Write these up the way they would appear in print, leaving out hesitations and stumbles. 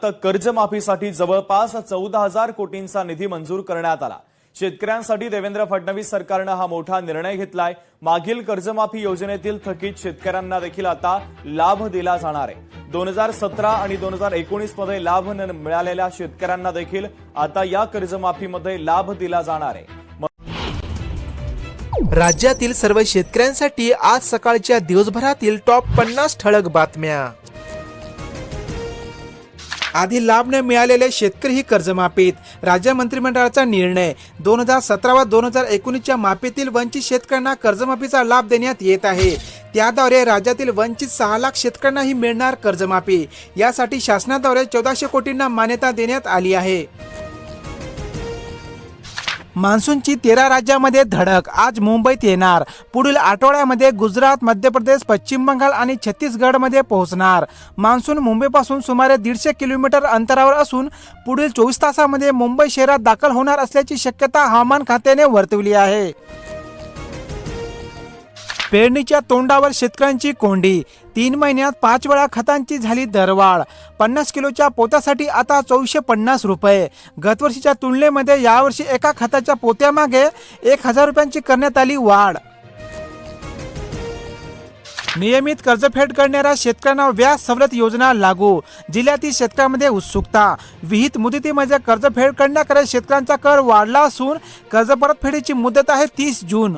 तर कर्जमाफीसाठी जवळपास 14,000 कोटींचा निधी मंजूर करण्यात आला। शेतकऱ्यांसाठी देवेंद्र फडणवीस सरकारने हा मोठा निर्णय घेतलाय। मागील कर्जमाफी योजनेतील थकीत शेतकऱ्यांना देखील आता लाभ दिला जाणार आहे। 2017 आणि 2019 मध्ये लाभ न मिळालेल्या शेतकऱ्यांना देखील आता या कर्जमाफीमध्ये लाभ दिला जाणार आहे। राज्यातील सर्व शेतकऱ्यांसाठी आज सकाळच्या दिवसभरातील टॉप 50 ठळक बातम्या। आधी लाभ न मिळालेले शेतकरी कर्जमाफीत, राज्य मंत्रिमंडळाचा निर्णय। 2017 व 2019च्या माफीतील वंचित शेतकऱ्यांना कर्जमाफीचा लाभ देण्यात येत आहे। त्याद्वारे राज्यातील वंचित 6 लाख शेतकऱ्यांनाही मिळणार कर्जमाफी। यासाठी शासनाद्वारे 1400 कोटींना मान्यता देण्यात आली आहे। मान्सूनची 13 राज्यामध्ये धडक आज मुंबईत येणार। पुढील आठवड्यामध्ये गुजरात, मध्य प्रदेश, पश्चिम बंगाल आणि छत्तीसगडमध्ये पोहोचणार। मान्सून मुंबईपासून सुमारे 150 किलोमीटर अंतरावर असून पुढील 24 तासामध्ये मुंबई शहरात दाखल होणार असल्याची शक्यता हवामान खात्याने वर्तवली आहे। पेरणीच्या तोंडावर शेतकऱ्यांची कोंडी। 3 महिन्यात 5 वेळा खतांची झाली दरवाढ। 50 किलोच्या पोत्यासाठी आता 450 रुपये। गतवर्षीच्या तुलनेमध्ये यावर्षी एका खताच्या पोत्यामागे 1000 रुपयांची करण्यात आली वाढ। नियमित कर्जफेड करणाऱ्या शेतकऱ्यांना व्याज सवलत योजना लागू। जिल्ह्यातील शेतकऱ्यांमध्ये उत्सुकता। विहित मुदतीमध्ये कर्जफेड करण्याकडे शेतकऱ्यांचा कल वाढला असून कर्ज परतफेडीची मुदत आहे 30 जून।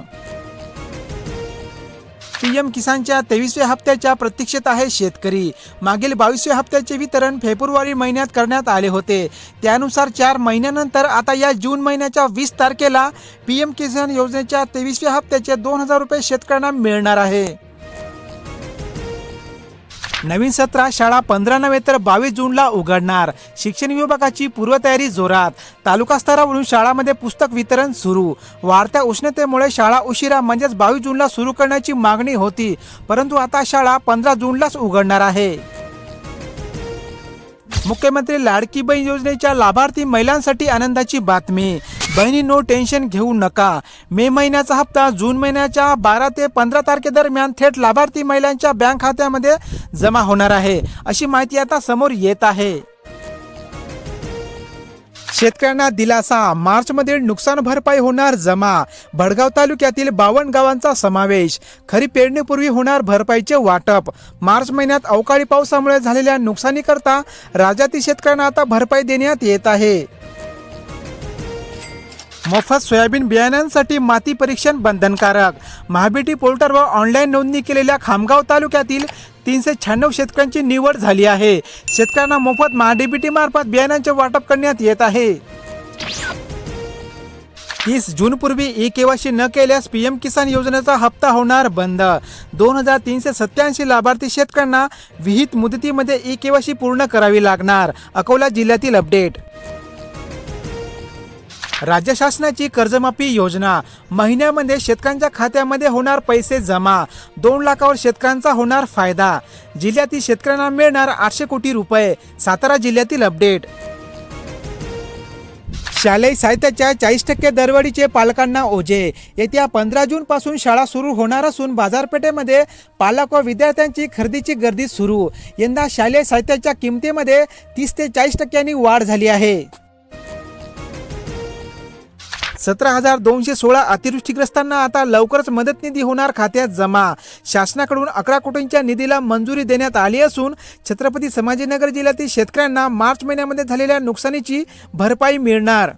पीएम किसानच्या 23व्या हप्त्याच्या प्रतीक्षेत आहे शेतकरी। मागील 22व्या हप्त्याचे वितरण फेब्रुवारी महिन्यात करण्यात आले होते। त्यानुसार 4 महिन्यानंतर आता या जून महिन्याच्या 20 तारखेला पीएम किसान योजनेच्या 23व्या हप्त्याचे 2000 रुपये शेतकऱ्यांना मिळणार आहे। नवीन सत्र शाळा 15 नव्हे तर 22 जूनला उघडणार। शिक्षण विभागाची पूर्वतयारी जोरात। तालुका स्तरावरून शाळांमध्ये पुस्तक वितरण सुरू। वाढत्या उष्णतेमुळे शाळा उशिरा म्हणजेच 22 जूनला सुरू करण्याची मागणी होती, परंतु आता शाळा 15 जूनलाच उघडणार आहे। मुख्यमंत्री लाडकी बहीण योजनेच्या लाभार्थी महिलांसाठी आनंदाची बातमी। बहिणींनो टेन्शन घेऊ नका। मे महिन्याचा हप्ता जून महिन्याच्या 12 ते 15 तारखेदरम्यान थेट लाभार्थी महिलांच्या बँक खात्यामध्ये जमा होणार आहे, अशी माहिती आता समोर येत आहे। शेतकऱ्यांना दिलासा। मार्चमध्ये नुकसान भरपाई होणार जमा। भडगाव तालुक्यातील 52 गावांचा समावेश। खरीप पेरणीपूर्वी होणार भरपाईचे वाटप। मार्च महिन्यात अवकाळी पावसामुळे झालेल्या नुकसानीकरता राज्यातील शेतकऱ्यांना आता भरपाई देण्यात येत आहे। मोफत सोयाबीन बियाण्यांसाठी माती परीक्षण बंधनकारक। महाबीटी पोर्टलवर ऑनलाईन नोंदणी केलेल्या खामगाव तालुक्यातील 396 शेतकऱ्यांची निवड झाली आहे। शेतकऱ्यांना मोफत महाडीबीटी मार्फत बियाण्यांचे वाटप करण्यात येत आहे। 30 जून पूर्वी ई-केवायसी न केल्यास पीएम किसान योजनेचा हप्ता होणार बंद। 2387 लाभार्थी शेतकऱ्यांना विहित मुदतीमध्ये ई-केवायसी पूर्ण करावी लागणार। अकोला जिल्ह्यातील अपडेट। राज्य शासनाची कर्जमाफी योजना। महिन्यामध्ये शेतकऱ्यांच्या खात्यामध्ये होणार पैसे जमा। 2 लाखावर शेतकऱ्यांचा होणार फायदा। जिल्ह्यातील शेतकऱ्यांना मिळणार 800 कोटी रुपये। सातारा जिल्ह्यातील अपडेट। शालेय साहित्याच्या 40% दरवाढीचे पालकांना ओझे। येत्या 15 जून पासून शाळा सुरू होणार असून बाजारपेठेमध्ये पालक व विद्यार्थ्यांची खरेदीची गर्दी सुरू। यंदा शालेय साहित्याच्या किमतीमध्ये 30 ते 40% वाढ झाली आहे। 17,216 अतिवृष्टीग्रस्तांना आता लवकरच मदत निधी होणार खात्यात जमा। शासनाकडून 11 कोटींच्या निधीला मंजुरी देण्यात आली असून छत्रपती संभाजीनगर जिल्ह्यातील शेतकऱ्यांना मार्च महिन्यामध्ये झालेल्या नुकसानीची भरपाई मिळणार।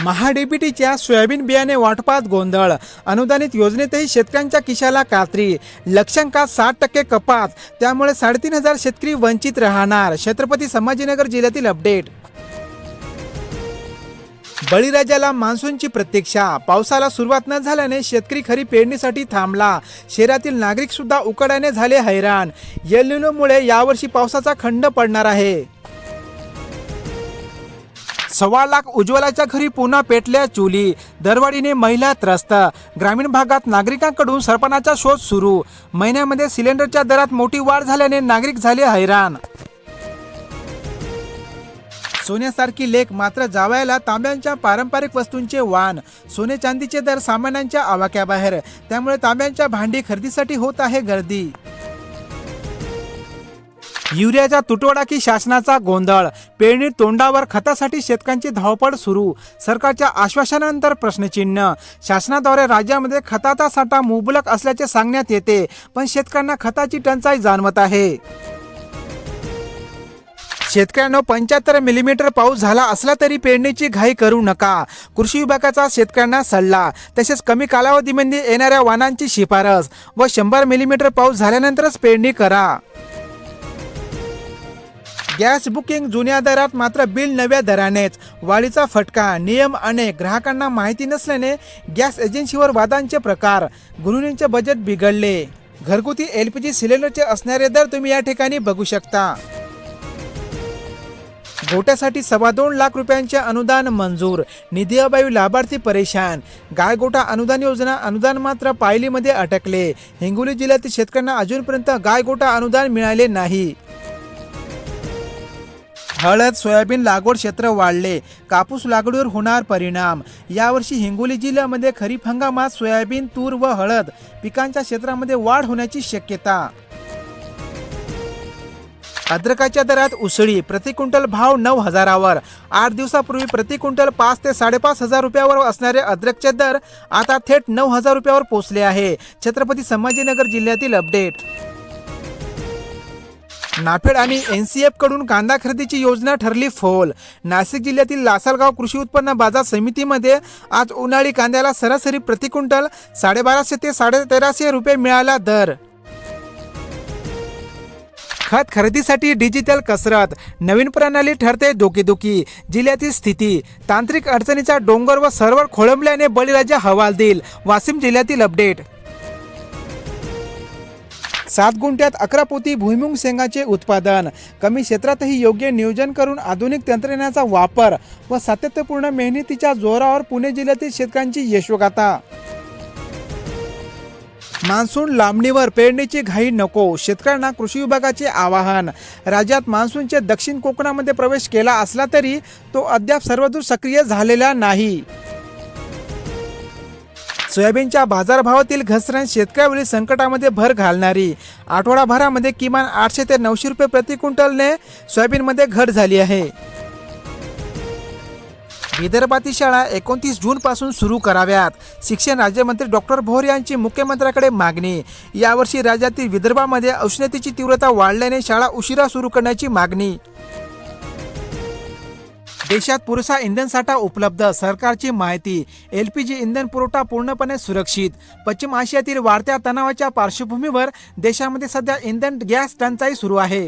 महाडीबीटीच्या सोयाबीन बियाणे वाटपात गोंधळ। अनुदानित योजनेतही शेतकऱ्यांच्या खिशाला कात्री। लक्षांकात 60% कपात, त्यामुळे 3500 शेतकरी वंचित राहणार। छत्रपती संभाजीनगर जिल्ह्यातील अपडेट। बळीराजाला मान्सूनची प्रतीक्षा। पावसाला सुरुवात न झाल्याने शेतकरी खरीप पेरणीसाठी थांबला। शहरातील नागरिक सुद्धा उकाड्याने झाले हैराण। एल निनोमुळे यावर्षी पावसाचा खंड पडणार आहे। 1.25 लाख उज्ज्वलाच्या घरी पुन्हा पेटल्या चुली। दरवाढीने महिला त्रस्त। ग्रामीण भागात नागरिकांकडून सरपणाचा शोध सुरू। महिन्यामध्ये सिलेंडरच्या दरात मोठी वाढ झाल्याने नागरिक झाले हैराण। सोन्यासारखी लेक मात्र जावयाला तांब्यांच्या पारंपरिक वस्तूंचे वाण। सोने चांदीचे दर सामान्यांच्या आवाक्याबाहेर, त्यामुळे तांब्यांच्या भांडी खरेदीसाठी होत आहे गर्दी। युरियाचा तुटवडा की शासनाचा गोंधळ, पेरणी तोंडावर, खतासाठी शेतकऱ्यांची धावपळ सुरू, सरकारच्या आश्वासनानंतर प्रश्नचिन्ह. शासनाद्वारे राज्यामध्ये खताचा साठा मुबलक असल्याचे सांगण्यात येते, पण शेतकऱ्यांना खताची टंचाई जाणवत आहे. शेतकऱ्यांनो, 75 मिलीमीटर पाऊस झाला असला तरी पेरणीची घाई करू नका, कृषी विभागाचा शेतकऱ्यांना सल्ला. तसेच कमी कालावधीमध्ये येणाऱ्या वाणांची शिफारस व 100 मिलीमीटर पाऊस झाल्यानंतरच पेरणी करा. गॅस बुकिंग जुन्या दरात मात्र बिल नव्या दरानेच, वाढीचा फटका. नियम अनेक, ग्राहकांना माहिती नसल्याने गॅस एजन्सीवर वादांचे प्रकार, गृहिणींचे बजेट बिघडले. घरगुती LPG सिलेंडरचे असणारे दर तुम्ही या ठिकाणी बघू शकता. गोट्यासाठी 2.25 लाख रुपयांचे अनुदान मंजूर, निधी अभावी लाभार्थी परेशान. गायगोटा अनुदान योजना अनुदान मात्र पायलीमध्ये अटकले. हिंगोली जिल्ह्यातील शेतकऱ्यांना अजूनपर्यंत गायगोटा अनुदान मिळाले नाही. हळद सोयाबीन लागवड क्षेत्र वाढले, कापूस लागवडीवर होणार परिणाम. यावर्षी हिंगोली जिल्ह्यामध्ये खरीप हंगामात सोयाबीन, तूर व हळद पिकांच्या क्षेत्रामध्ये वाढ होण्याची शक्यता. अद्रकाच्या दरात उसळी, प्रति क्विंटल भाव 9,000वर. 8 दिवसापूर्वी प्रति क्विंटल 5 ते 5.5 हजार रुपयावर असणारे अद्रकचे दर आता थेट 9,000 रुपयावर पोहोचले आहे. छत्रपती संभाजीनगर जिल्ह्यातील अपडेट. नाफेड आणि NCF कडून कांदा खरेदीची योजना ठरली फोल. नाशिक जिल्ह्यातील लासलगाव कृषी उत्पन्न बाजार समितीमध्ये आज उन्हाळी कांद्याला सरासरी प्रति क्विंटल 1250 ते 1350 रुपये मिळाला दर. खत खरेदीसाठी डिजिटल कसरत, नवीन प्रणाली ठरते डोकेदुखी. जिल्ह्यातील स्थिती, तांत्रिक अडचणीचा डोंगर व सर्व्हर खोळंबल्याने बळीराजा हवालदिल. वाशिम जिल्ह्यातील अपडेट. 7 गुंठ्यात 11 पोती भुईमुग शेंगाचे उत्पादन, कमी क्षेत्रातही योग्य नियोजन करून आधुनिक तंत्रज्ञानाचा वापर व सातत्यपूर्ण मेहनतीच्या जोरावर पुणे जिल्ह्यातील शेतकऱ्यांची यशोगाथा. मान्सून लांबणीवर, पेरणीची घाई नको, शेतकऱ्यांना कृषी विभागाचे आवाहन. राज्यात मान्सूनचे दक्षिण कोकणामध्ये प्रवेश केला असला तरी तो अद्याप सर्वदूर सक्रिय झालेला नाही. सोयाबीनच्या बाजारभावातील घसरण शेतकऱ्यावरील संकटामध्ये भर घालणारी. आठवडाभरामध्ये किमान 800 ते 900 रुपये प्रति क्विंटलने सोयाबीनमध्ये घट झाली आहे. विदर्भातील शाळा 29 जूनपासून सुरू कराव्यात, शिक्षण राज्यमंत्री डॉक्टर भोर यांची मुख्यमंत्र्यांकडे मागणी. यावर्षी राज्यातील विदर्भामध्ये उष्णतेची तीव्रता वाढल्याने शाळा उशिरा सुरू करण्याची मागणी. देशात पुरेसा इंधन साठा उपलब्ध, सरकारची माहिती. LPG इंधन पुरवठा पूर्णपणे सुरक्षित. पश्चिम आशियातील वाढत्या तणावाच्या पार्श्वभूमीवर देशामध्ये सध्या इंधन गॅस टंचाई सुरू आहे.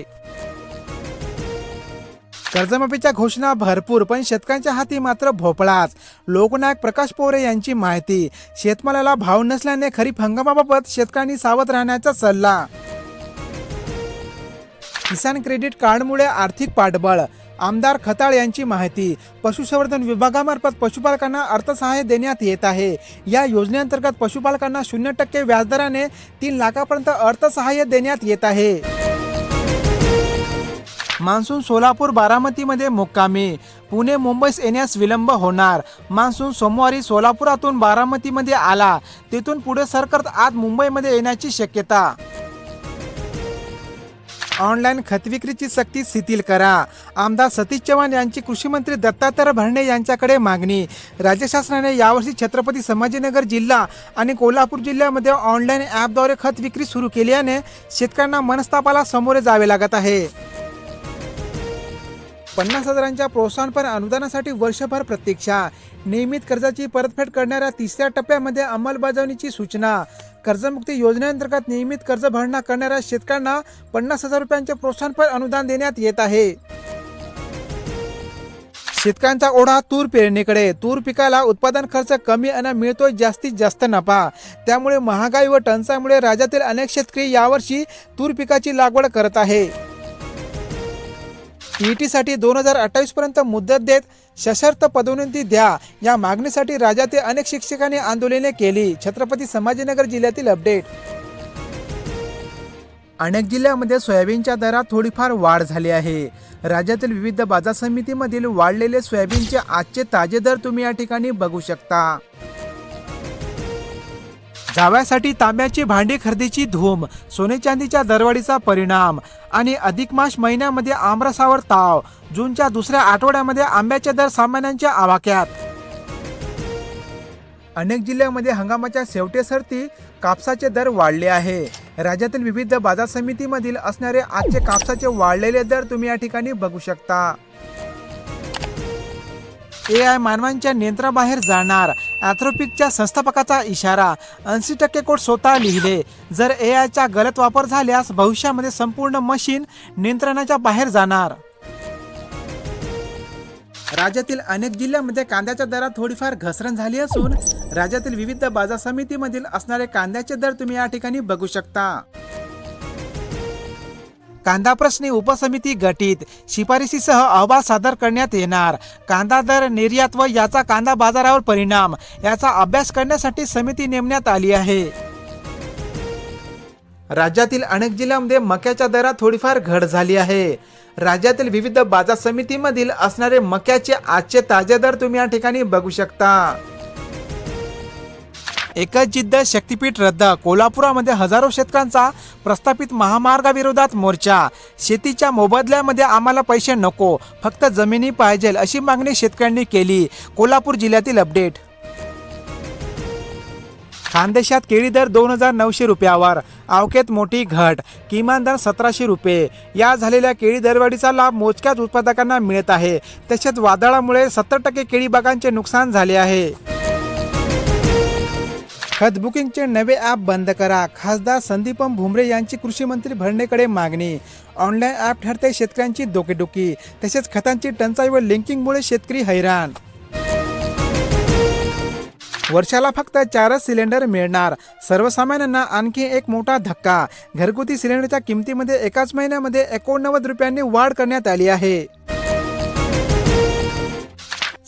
कर्जमाफीच्या घोषणा भरपूर, पण शेतकऱ्यांच्या हाती मात्र भोपळाच. लोकनायक प्रकाश पोरे यांची माहिती. शेतमालाला भाव नसल्याने खरीप हंगामाबाबत शेतकऱ्यांनी सावध राहण्याचा सल्ला. किसान क्रेडिट कार्डमुळे आर्थिक पाठबळ, आमदार खताळ यांची माहिती. पशुसंवर्धन विभागामार्फत पशुपालकांना अर्थसहाय्य देण्यात येत आहे. या योजनेअंतर्गत पशुपालकांना 0% व्याजदराने 3 लाखापर्यंत अर्थसहाय्य देण्यात येत आहे. मान्सून सोलापूर बारामतीमध्ये मुक्कामी, पुणे मुंबईस येण्यास विलंब होणार. मान्सून सोमवारी सोलापुरातून बारामतीमध्ये आला, तेथून पुढे सरकत आज मुंबईमध्ये येण्याची शक्यता. ऑनलाईन खतविक्रीची सक्ती शिथिल करा, आमदार सतीश चव्हाण यांची कृषीमंत्री दत्तात्रय भरणे यांच्याकडे मागणी. राज्य शासनाने यावर्षी छत्रपती संभाजीनगर जिल्हा आणि कोल्हापूर जिल्ह्यामध्ये ऑनलाईन ॲपद्वारे खत विक्री सुरू केल्याने शेतकऱ्यांना मनस्तापाला सामोरे जावे लागत आहे. 50,000च्या प्रोत्साहनपर अनुदानासाठी वर्षभर प्रतीक्षा. नियमित कर्जाची परतफेड करणाऱ्या 3ऱ्या टप्प्यामध्ये अंमलबजावणीची सूचना. कर्जमुक्ती योजनेअंतर्गत नियमित कर्ज भरणा करणाऱ्या शेतकऱ्यांना 50,000 रुपयांचे प्रोत्साहनपर अनुदान देण्यात येत आहे. शेतकऱ्यांचा ओढा तूर पेरणीकडे. तूर पिकाला उत्पादन खर्च कमी आणि मिळतोय जास्तीत जास्त नफा. त्यामुळे महागाई व टंचाईमुळे राज्यातील अनेक शेतकरी यावर्षी तूर पिकाची लागवड करत आहे. TETसाठी 2028 पर्यंत मुदत देत सशर्त पदोन्नती द्या, या मागणीसाठी राज्यातील अनेक शिक्षकांनी आंदोलने केली. छत्रपती संभाजीनगर जिल्ह्यातील अपडेट. अनेक जिल्ह्यामध्ये सोयाबीनच्या दरात थोडीफार वाढ झाली आहे. राज्यातील विविध बाजार समितीमधील वाढलेले सोयाबीनचे आजचे ताजे दर तुम्ही या ठिकाणी बघू शकता. जावयासाठी तांब्याची भांडी खरेदीची धूम, सोने चांदीच्या दरवाढीचा परिणाम आणि अधिक मास महिन्यामध्ये आमरसावर ताव. जूनच्या दुसऱ्या आठवड्यामध्ये आंब्याचे दर सामान्यांच्या आवाक्यात. अनेक जिल्ह्यांमध्ये हंगामाच्या शेवटी सरती कापसाचे दर वाढले आहे. राज्यातील विविध बाजार समितीमधील असणारे आजचे कापसाचे वाढलेले दर तुम्ही या ठिकाणी बघू शकता. AI मानवांच्या नियंत्रणाबाहेर जाणार, अॅथ्रोपिकच्या संस्थापकाचा इशारा. 80% कोड स्वतः लिहिले. जर AIचा गलत वापर झाल्यास भविष्यामध्ये संपूर्ण मशीन नियंत्रणाच्या बाहेर जाणार. राज्यातील अनेक जिल्ह्यांमध्ये कांद्याच्या दरात थोडीफार घसरण झाली असून राज्यातील विविध बाजार समितीमधील असणारे कांद्याचे दर तुम्ही या ठिकाणी बघू शकता. कांदा प्रश्नी उपसमिती गठीत, शिफारसीसह अहवाल सादर करण्यात येणार. कांदा दर, निर्यात व याचा कांदा बाजारावर परिणाम याचा अभ्यास करण्यासाठी समिती नेमण्यात आली आहे. राज्यातील अनेक जिल्ह्यांमध्ये मक्याच्या दरात थोडीफार घट झाली आहे. राज्यातील विविध बाजार समितीमधील असणारे मक्याचे आजचे ताजे दर तुम्ही या ठिकाणी बघू शकता. एकच जिद्द, शक्तीपीठ रद्द. कोल्हापुरामध्ये हजारो शेतकऱ्यांचा प्रस्थापित महामार्गाविरोधात मोर्चा. शेतीच्या मोबदल्यामध्ये आम्हाला पैसे नको, फक्त जमिनी पाहिजे अशी मागणी शेतकऱ्यांनी केली. कोल्हापूर जिल्ह्यातील अपडेट. खानदेशात केळी दर 2,900 रुपयावर, आवकेत मोठी घट. किमान दर 1,700 रुपये. या झालेल्या केळी दरवाढीचा लाभ मोजक्याच उत्पादकांना मिळत आहे. तसेच वादळामुळे 70% केळी बागांचे नुकसान झाले आहे. खत बुकिंगचे नवे ॲप बंद करा. खासदार संदीपम भुमरे यांची कृषी मंत्री भरणेकडे मागणी. ऑनलाईन ॲप ठरते शेतकऱ्यांची डोकेदुखी. तसेच खतांची टंचाई व लिंकिंगमुळे शेतकरी हैराण. वर्षाला फक्त 4च सिलेंडर मिळणार. सर्वसामान्यांना आणखी एक मोठा धक्का. घरगुती सिलेंडरच्या किमतीमध्ये एकाच महिन्यामध्ये 89 रुपयांनी वाढ करण्यात आली आहे.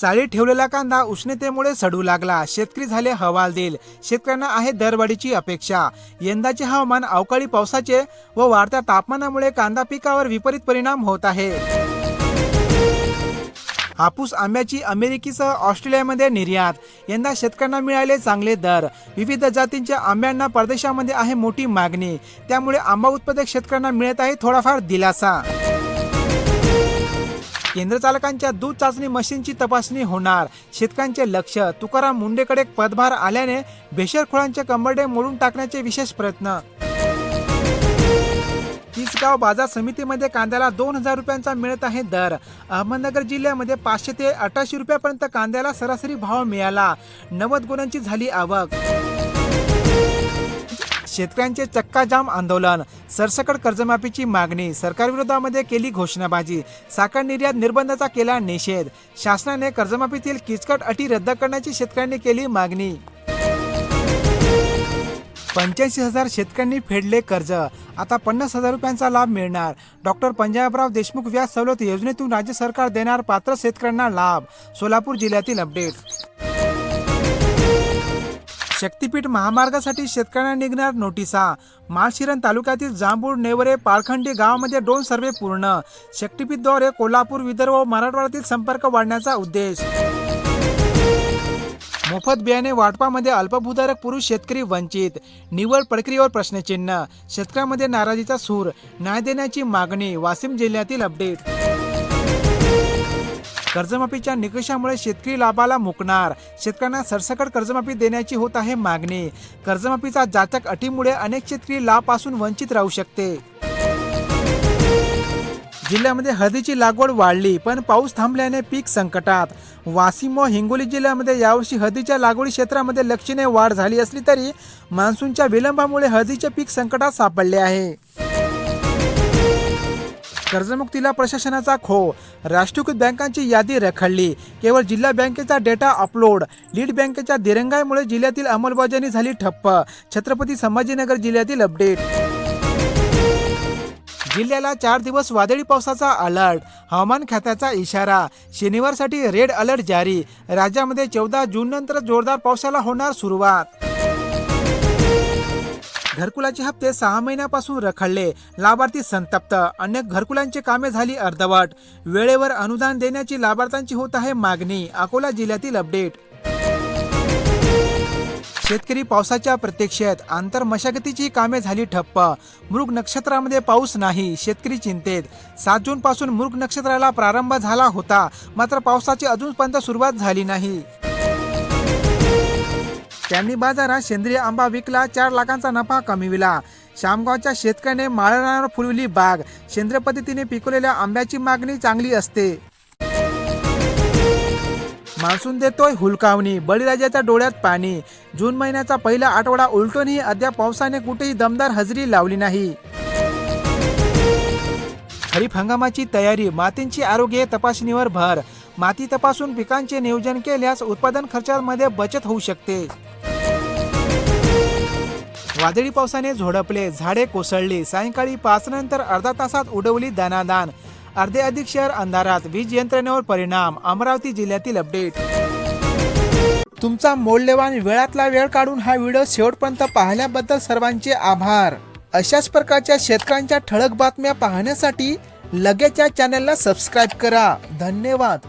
चाळीत ठेवलेला कांदा उष्णतेमुळे सडू लागला. शेतकरी झाले हवालदिल. शेतकऱ्यांना आहे दरवाढीची अपेक्षा. यंदाचे हवामान अवकाळी पावसाचे व वाढत्या तापमानामुळे कांदा पिकावर विपरीत परिणाम होत आहे. हापूस आंब्याची अमेरिकेसह ऑस्ट्रेलियामध्ये निर्यात. यंदा शेतकऱ्यांना मिळाले चांगले दर. विविध जातींच्या आंब्यांना परदेशामध्ये आहे मोठी मागणी. त्यामुळे आंबा उत्पादक शेतकऱ्यांना मिळत आहे थोडाफार दिलासा. केंद्र चालकांच्या दूध चाचणी मशीनची तपासणी होणार. शेतकऱ्यांचे लक्ष. तुकाराम मुंडेकडे पदभार आल्याने बेशरखोरांचे कंबरडे मोडून टाकण्याचे विशेष प्रयत्न. तिसगाव बाजार समितीमध्ये कांद्याला 2,000 रुपयांचा मिळत आहे दर. अहमदनगर जिल्ह्यामध्ये 500 ते 1800 रुपयापर्यंत कांद्याला सरासरी भाव मिळाला. 90 गुणांची झाली आवक. शेतकऱ्यांचे चक्काजाम आंदोलन. सरसकट कर्जमाफीची मागणी. सरकारविरोधामध्ये केली घोषणाबाजी. साखर निर्यात निर्बंधाचा केला निषेध. शासनाने कर्जमाफीतील किचकट अटी रद्द करण्याची शेतकऱ्यांनी केली मागणी. 85,000 शेतकऱ्यांनी फेडले कर्ज. आता 50,000 रुपयांचा लाभ मिळणार. डॉक्टर पंजाबराव देशमुख व्याज सवलत योजनेतून राज्य सरकार देणार पात्र शेतकऱ्यांना लाभ. सोलापूर जिल्ह्यातील अपडेट. शक्तीपीठ महामार्गासाठी शेतकऱ्यांना निघणार नोटिसा. माळशिरस तालुक्यातील जांभूळ, नेवरे, पाळखंडी गावामध्ये ड्रोन सर्व्हे पूर्ण. शक्तीपीठद्वारे कोल्हापूर, विदर्भ व मराठवाड्यातील संपर्क वाढण्याचा उद्देश. मोफत बियाणे वाटपामध्ये अल्पभूधारक पुरुष शेतकरी वंचित. निवड प्रक्रियेवर प्रश्नचिन्ह. शेतकऱ्यांमध्ये नाराजीचा सूर. न्याय देण्याची मागणी. वाशिम जिल्ह्यातील अपडेट. कर्जमाफीच्या निकषामुळे शेतकरी लाभाला मुकणार. शेतकऱ्यांना सरसकट कर्जमाफी देण्याची होत आहे मागणी. कर्जमाफीचा जाचक अटीमुळे अनेक शेतकरी लाभापासून वंचित राहू शकते. जिल्ह्यामध्ये हळदीची लागवड वाढली पण पाऊस थांबल्याने पीक संकटात. वाशिम व हिंगोली जिल्ह्यामध्ये यावर्षी हळदीच्या लागवडी क्षेत्रामध्ये लक्षणीय वाढ झाली असली तरी मान्सूनच्या विलंबामुळे हळदीचे पीक संकटात सापडले आहे. कर्जमुक्तीला प्रशासनाचा खो. राष्ट्रीयकृत बँकांची यादी रखडली. केवळ जिल्हा बँकेचा डेटा अपलोड. लीड बँकेच्या दिरंगाईमुळे जिल्ह्यातील अंमलबजावणी झाली ठप्प. छत्रपती संभाजीनगर जिल्ह्यातील अपडेट. जिल्ह्याला 4 दिवस वादळी पावसाचा अलर्ट. हवामान खात्याचा इशारा. शनिवारसाठी रेड अलर्ट जारी. राज्यामध्ये 14 जून नंतर जोरदार पावसाला होणार सुरुवात. घरकुलाचे हप्ते 6 महिन्यापासून रखडले. लाभार्थी संतप्त. अनेक घरकुलांची कामे झाली अर्धवट. वेळेवर अनुदान देण्याची लाभार्थ्यांची होत आहे मागणी. अकोला जिल्ह्यातील अपडेट. शेतकरी पावसाच्या प्रतीक्षेत आंतर मशागतीची कामे झाली ठप्प. मृग नक्षत्रामध्ये पाऊस नाही, शेतकरी चिंतेत. 7 जून पासून मृग नक्षत्राला प्रारंभ झाला होता, मात्र पावसाची अजूनपर्यंत सुरुवात झाली नाही. त्यांनी बाजारात सेंद्रिय आंबा विकला, 4 लाखांचा नफा कमविला. शामगावच्या शेतकऱ्याने माळरानावर फुलवली बाग. सेंद्रिय पद्धतीने पिकवलेल्या आंब्याची मागणी चांगली असते. मान्सून देतोय हुलकावणी, बळीराजाच्या डोळ्यात पाणी. जून महिन्याचा पहिला आठवडा उलटूनही अद्याप पावसाने कुठेही दमदार हजेरी लावली नाही. खरीप हंगामाची तयारी, मातींची आरोग्य तपासणीवर भर. माती तपासून पिकांचे नियोजन केल्यास उत्पादन खर्चामध्ये बचत होऊ शकते. वादळी पावसाने झोडपले, झाडे कोसळली. सायंकाळी 5 नंतर अर्धा तासात उडवली दानादान. अर्धे अधिक शहर अंधारात, वीज यंत्रणेवर परिणाम. अमरावती जिल्ह्यातील अपडेट. तुमचा मौल्यवान वेळातला वेळ काढून हा व्हिडिओ शेवटपर्यंत पाहिल्याबद्दल सर्वांचे आभार. अशाच प्रकारच्या शेतकऱ्यांच्या ठळक बातम्या पाहण्यासाठी लगेच या चॅनलला सबस्क्राईब करा. धन्यवाद.